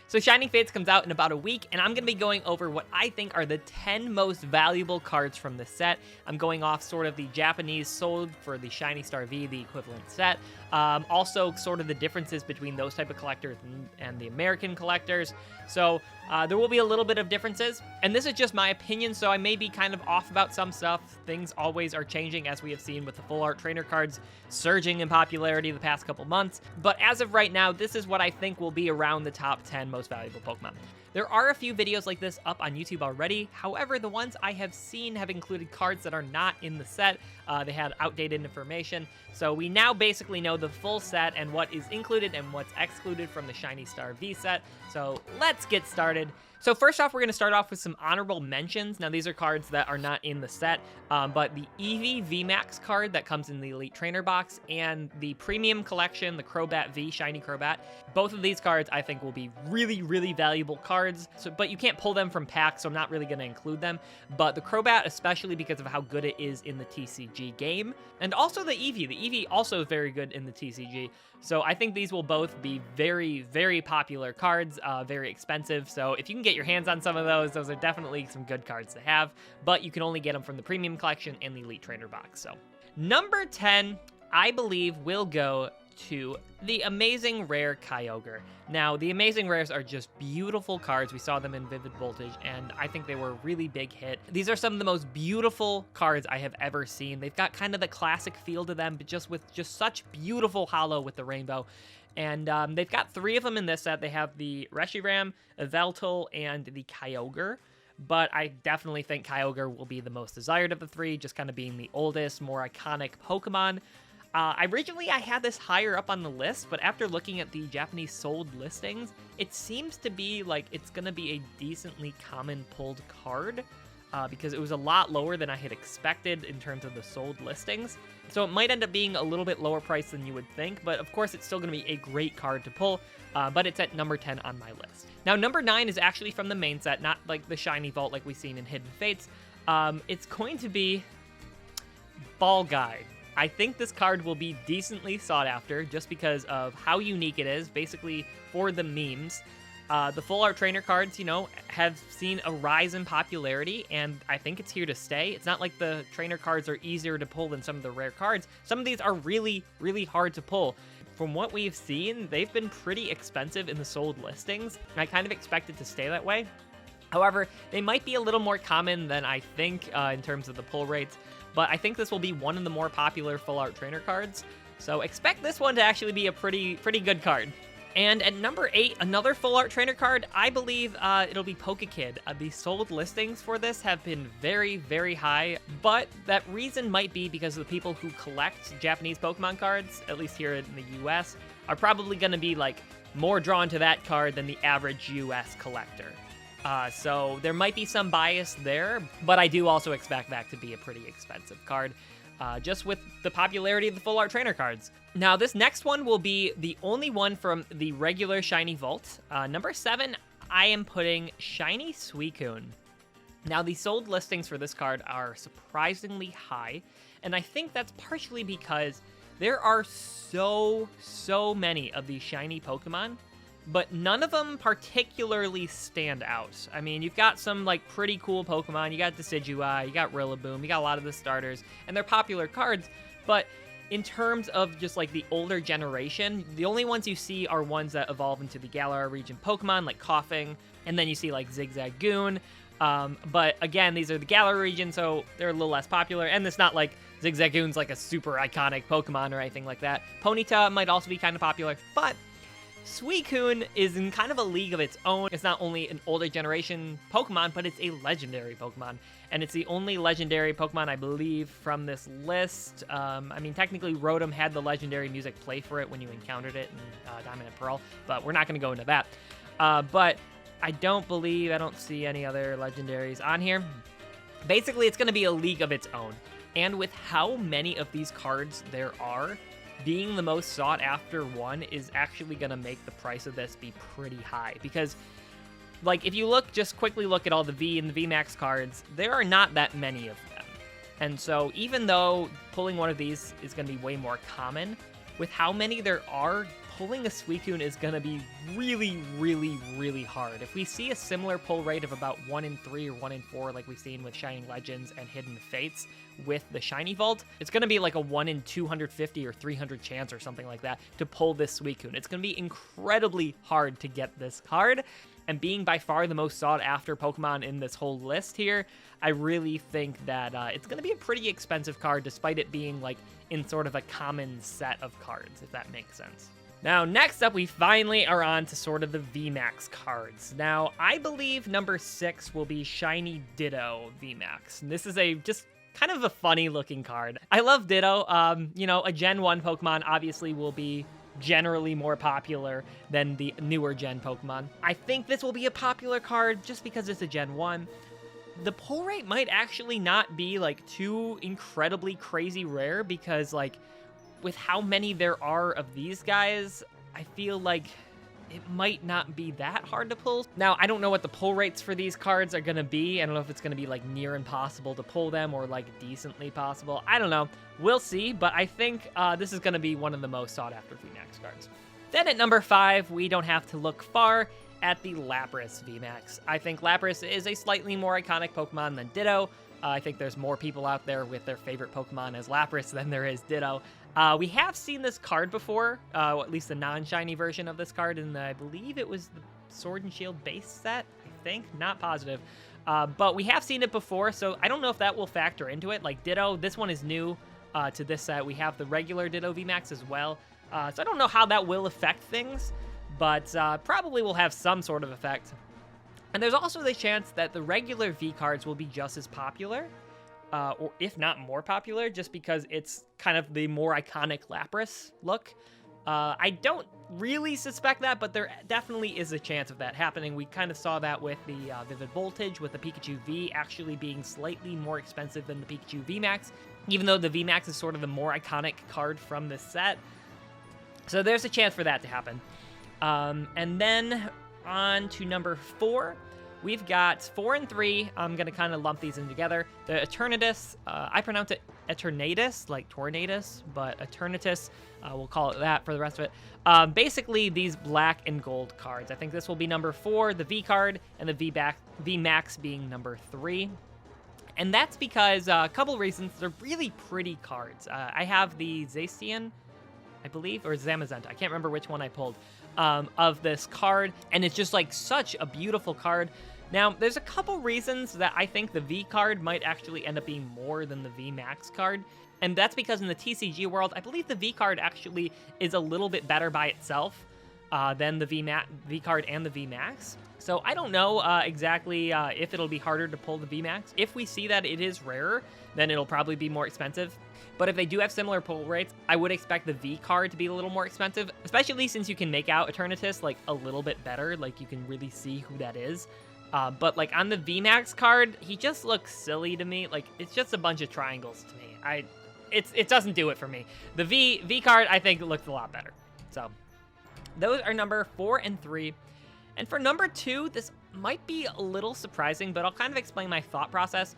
So Shining Fates comes out in about a week, and I'm going to be going over what I think are the 10 most valuable cards from the set. I'm going off sort of the Japanese sold for the Shiny Star V, the equivalent set. Also sort of the differences between those type of collectors and the American collectors. So there will be a little bit of differences, and this is just my opinion, so I may be kind of off about some stuff. Things always are changing, as we have seen with the full art trainer cards surging in popularity the past couple months. But as of right now, this is what I think will be around the top 10 most valuable Pokemon. There are a few videos like this up on YouTube already. However, the ones I have seen have included cards that are not in the set. They had outdated information. So we now basically know the full set and what is included and what's excluded from the Shiny Star V set. So let's get started. So first off, we're going to start off with some honorable mentions. Now, these are cards that are not in the set, but the Eevee VMAX card that comes in the Elite Trainer box and the Premium Collection, the Crobat V, Shiny Crobat. Both of these cards, I think, will be really, really valuable cards, but you can't pull them from packs, so I'm not really going to include them. But the Crobat, especially because of how good it is in the TCG game, and also the Eevee. The Eevee also is very good in the TCG. So I think these will both be very, very popular cards, very expensive. So if you can get your hands on some of those are definitely some good cards to have, but you can only get them from the Premium Collection and the Elite Trainer box. So number 10, I believe, will go to the Amazing Rare Kyogre. Now, the Amazing Rares are just beautiful cards. We saw them in Vivid Voltage, and I think they were a really big hit. These are some of the most beautiful cards I have ever seen. They've got kind of the classic feel to them, but just with just such beautiful holo with the rainbow. And they've got 3 of them in this set. They have the Reshiram, Yveltal, and the Kyogre. But I definitely think Kyogre will be the most desired of the 3, just kind of being the oldest, more iconic Pokemon. Originally, I had this higher up on the list, but after looking at the Japanese sold listings, it seems to be like it's going to be a decently common pulled card, because it was a lot lower than I had expected in terms of the sold listings. So it might end up being a little bit lower price than you would think, but of course it's still going to be a great card to pull, but it's at number 10 on my list. Now, number 9 is actually from the main set, not like the Shiny Vault like we've seen in Hidden Fates. It's going to be Ball Guy. I think this card will be decently sought after just because of how unique it is, basically for the memes. The full art trainer cards, you know, have seen a rise in popularity, and I think it's here to stay. It's not like the trainer cards are easier to pull than some of the rare cards. Some of these are really, really hard to pull. From what we've seen, they've been pretty expensive in the sold listings, and I kind of expect it to stay that way. However, they might be a little more common than I think in terms of the pull rates, but I think this will be one of the more popular full art trainer cards. So expect this one to actually be a pretty good card. And at number 8, another full art trainer card, I believe it'll be Pokekid. The sold listings for this have been very, very high, but that reason might be because the people who collect Japanese Pokemon cards, at least here in the US, are probably going to be like more drawn to that card than the average US collector. So there might be some bias there, but I do also expect that to be a pretty expensive card, just with the popularity of the full art trainer cards. Now, this next one will be the only one from the regular Shiny Vault. Number 7, I am putting Shiny Suicune. Now, the sold listings for this card are surprisingly high, and I think that's partially because there are so many of these shiny Pokemon, but none of them particularly stand out. I mean, you've got some, like, pretty cool Pokemon. You got Decidueye, you got Rillaboom, you got a lot of the starters, and they're popular cards, but in terms of just, like, the older generation, the only ones you see are ones that evolve into the Galar region Pokemon, like Koffing, and then you see, like, Zigzagoon. But, again, these are the Galar region, so they're a little less popular, and it's not like Zigzagoon's, like, a super iconic Pokemon or anything like that. Ponyta might also be kind of popular, but Suicune is in kind of a league of its own. It's not only an older generation Pokemon, but it's a legendary Pokemon. And it's the only legendary Pokemon, I believe, from this list. I mean, technically, Rotom had the legendary music play for it when you encountered it in Diamond and Pearl, but we're not going to go into that. But I don't see any other legendaries on here. Basically, it's going to be a league of its own. And with how many of these cards there are, being the most sought after one is actually going to make the price of this be pretty high. Because, like, if you just quickly look at all the V and the VMAX cards, there are not that many of them. And so even though pulling one of these is going to be way more common, with how many there are, pulling a Suicune is going to be really, really, really hard. If we see a similar pull rate of about 1 in 3 or 1 in 4, like we've seen with Shining Legends and Hidden Fates with the Shiny Vault, it's going to be like a 1 in 250 or 300 chance or something like that to pull this Suicune. It's going to be incredibly hard to get this card. And being by far the most sought after Pokemon in this whole list here, I really think that it's going to be a pretty expensive card despite it being like in sort of a common set of cards, if that makes sense. Now, next up, we finally are on to sort of the VMAX cards. Now, I believe number 6 will be Shiny Ditto VMAX. And this is a just kind of a funny looking card. I love Ditto. You know, a Gen 1 Pokemon obviously will be generally more popular than the newer Gen Pokemon. I think this will be a popular card just because it's a Gen 1. The pull rate might actually not be like too incredibly crazy rare because like with how many there are of these guys, I feel like it might not be that hard to pull. Now, I don't know what the pull rates for these cards are going to be. I don't know if it's going to be like near impossible to pull them or like decently possible. I don't know. We'll see, but I think this is going to be one of the most sought after VMAX cards. Then at number 5, we don't have to look far at the Lapras VMAX. I think Lapras is a slightly more iconic Pokemon than Ditto. I think there's more people out there with their favorite Pokemon as Lapras than there is Ditto. We have seen this card before, at least the non-shiny version of this card, and I believe it was the Sword and Shield base set, I think, not positive. But we have seen it before, so I don't know if that will factor into it. Like Ditto, this one is new to this set. We have the regular Ditto VMAX as well, so I don't know how that will affect things, but probably will have some sort of effect. And there's also the chance that the regular V cards will be just as popular, or if not more popular, just because it's kind of the more iconic Lapras look. I don't really suspect that, but there definitely is a chance of that happening. We kind of saw that with the Vivid Voltage, with the Pikachu V actually being slightly more expensive than the Pikachu VMAX, even though the VMAX is sort of the more iconic card from this set. So there's a chance for that to happen. And then on to number 4. We've got 4 and 3. I'm going to kind of lump these in together. The Eternatus, I pronounce it Eternatus, like Tornadus, but Eternatus, we'll call it that for the rest of it. Basically, these black and gold cards. I think this will be number 4, the V card, and the VMAX being number 3. And that's because a couple reasons. They're really pretty cards. I have the Zacian, I believe, or Zamazenta. I can't remember which one I pulled. Of this card, and it's just like such a beautiful card. Now, there's a couple reasons that I think the V card might actually end up being more than the VMAX card, and that's because in the TCG world, I believe the V card actually is a little bit better by itself than the V card and the VMAX. So I don't know exactly if it'll be harder to pull the VMAX. If we see that it is rarer, then it'll probably be more expensive. But if they do have similar pull rates, I would expect the V card to be a little more expensive, especially since you can make out Eternatus like a little bit better. Like you can really see who that is. But like on the VMAX card, he just looks silly to me. Like it's just a bunch of triangles to me. It doesn't do it for me. The V card I think looks a lot better. So those are number 4 and 3. And for number 2, this might be a little surprising, but I'll kind of explain my thought process,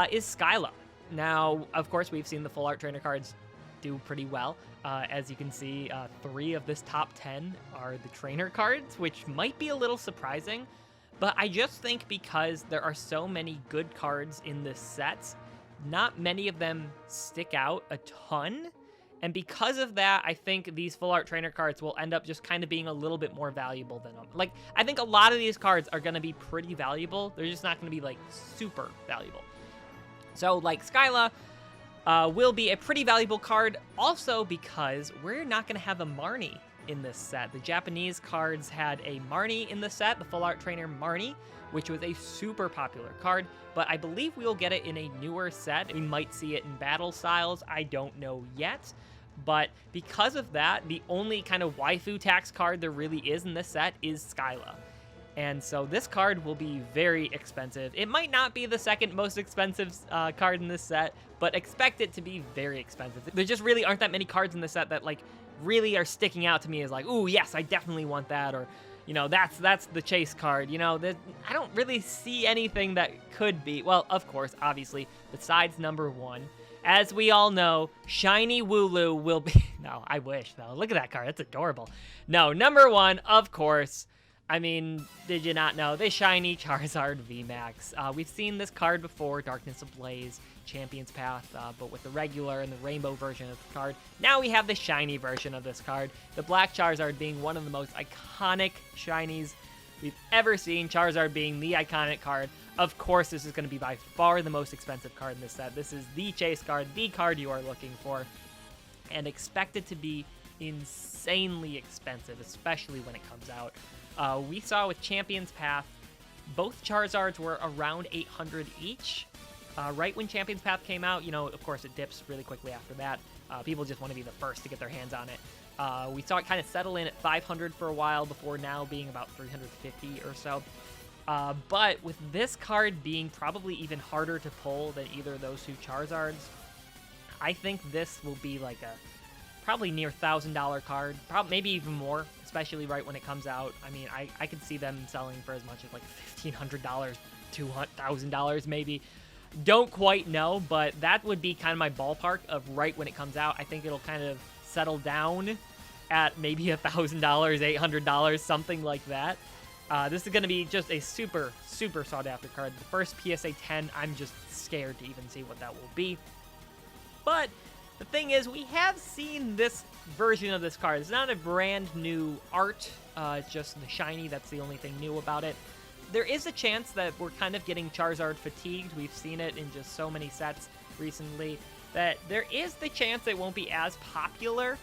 is Skyla. Now, of course, we've seen the Full Art Trainer cards do pretty well. As you can see, 3 of this top 10 are the trainer cards, which might be a little surprising. But I just think because there are so many good cards in this set, not many of them stick out a ton. And because of that, I think these Full Art Trainer cards will end up just kind of being a little bit more valuable than them. Like, I think a lot of these cards are going to be pretty valuable. They're just not going to be, like, super valuable. So, like, Skyla will be a pretty valuable card, also because we're not going to have a Marnie in this set. The Japanese cards had a Marnie in the set, the Full Art Trainer Marnie, which was a super popular card, but I believe we'll get it in a newer set. We might see it in Battle Styles, I don't know yet. But because of that, the only kind of waifu tax card there really is in this set is Skyla. And so this card will be very expensive. It might not be the second most expensive card in this set, but expect it to be very expensive. There just really aren't that many cards in this set that like really are sticking out to me as like, ooh, yes, I definitely want that, or you know, that's the chase card. You know, I don't really see anything that could be. Well, of course, obviously, besides number 1. as we all know, Shiny Wooloo will be... No, I wish, though. Look at that card. That's adorable. No, number one, of course. I mean, did you not know? The Shiny Charizard VMAX. We've seen this card before, Darkness Ablaze, Champion's Path, but with the regular and the rainbow version of the card. Now we have the shiny version of this card. The Black Charizard being one of the most iconic shinies we've ever seen. Charizard being the iconic card. Of course, this is going to be by far the most expensive card in this set. This is the chase card, the card you are looking for, and expect it to be insanely expensive, especially when it comes out. We saw with Champion's Path, both Charizards were around 800 each. Right when Champion's Path came out, you know, of course it dips really quickly after that. People just want to be the first to get their hands on it. We saw it kind of settle in at 500 for a while before now being about 350 or so. But with this card being probably even harder to pull than either of those two Charizards, I think this will be like a probably near $1,000 card, maybe even more, especially right when it comes out. I mean, I could see them selling for as much as like $1,500, $2,000 maybe. Don't quite know, but that would be kind of my ballpark of right when it comes out. I think it'll kind of settle down at maybe $1,000, $800, something like that. This is going to be just a super, super sought-after card. The first PSA 10, I'm just scared to even see what that will be. But the thing is, we have seen this version of this card. It's not a brand new art. It's just the shiny. That's the only thing new about it. There is a chance that we're kind of getting Charizard fatigued. We've seen it in just so many sets recently that there is the chance it won't be as popular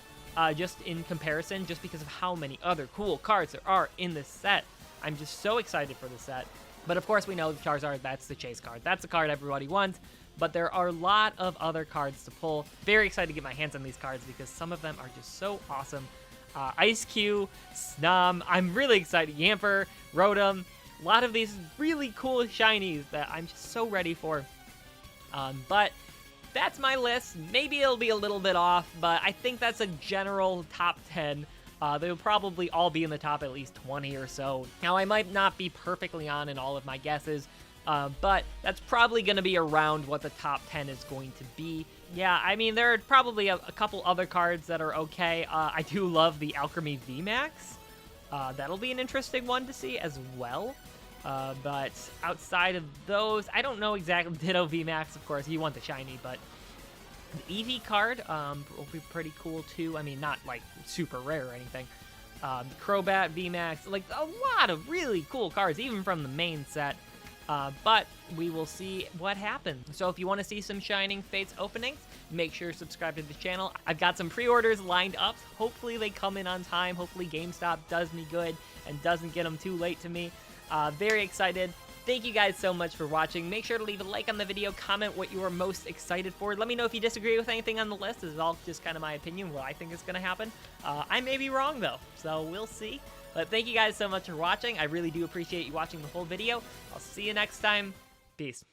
just in comparison, just because of how many other cool cards there are in this set. I'm just so excited for the set. But of course, we know the Charizard, that's the chase card. That's the card everybody wants. But there are a lot of other cards to pull. Very excited to get my hands on these cards because some of them are just so awesome. Ice-Q, Snom, I'm really excited. Yamper, Rotom, a lot of these really cool shinies that I'm just so ready for. But that's my list. Maybe it'll be a little bit off, but I think that's a general top 10. They'll probably all be in the top at least 20 or so. Now, I might not be perfectly on in all of my guesses, but that's probably going to be around what the top 10 is going to be. Yeah, I mean, there are probably a couple other cards that are okay. I do love the Alchemy VMAX. That'll be an interesting one to see as well. But outside of those, I don't know exactly. Ditto VMAX, of course, you want the shiny, but the Eevee card will be pretty cool too. I mean, not like super rare or anything. Crobat VMAX, like a lot of really cool cards, even from the main set. But we will see what happens. So if you want to see some Shining Fates openings, make sure to subscribe to the channel. I've got some pre-orders lined up. Hopefully they come in on time. Hopefully GameStop does me good and doesn't get them too late to me. Very excited. Thank you guys so much for watching. Make sure to leave a like on the video, comment what you are most excited for. Let me know if you disagree with anything on the list. This is all just kind of my opinion, what I think is going to happen. I may be wrong, though, so we'll see. But thank you guys so much for watching. I really do appreciate you watching the whole video. I'll see you next time. Peace.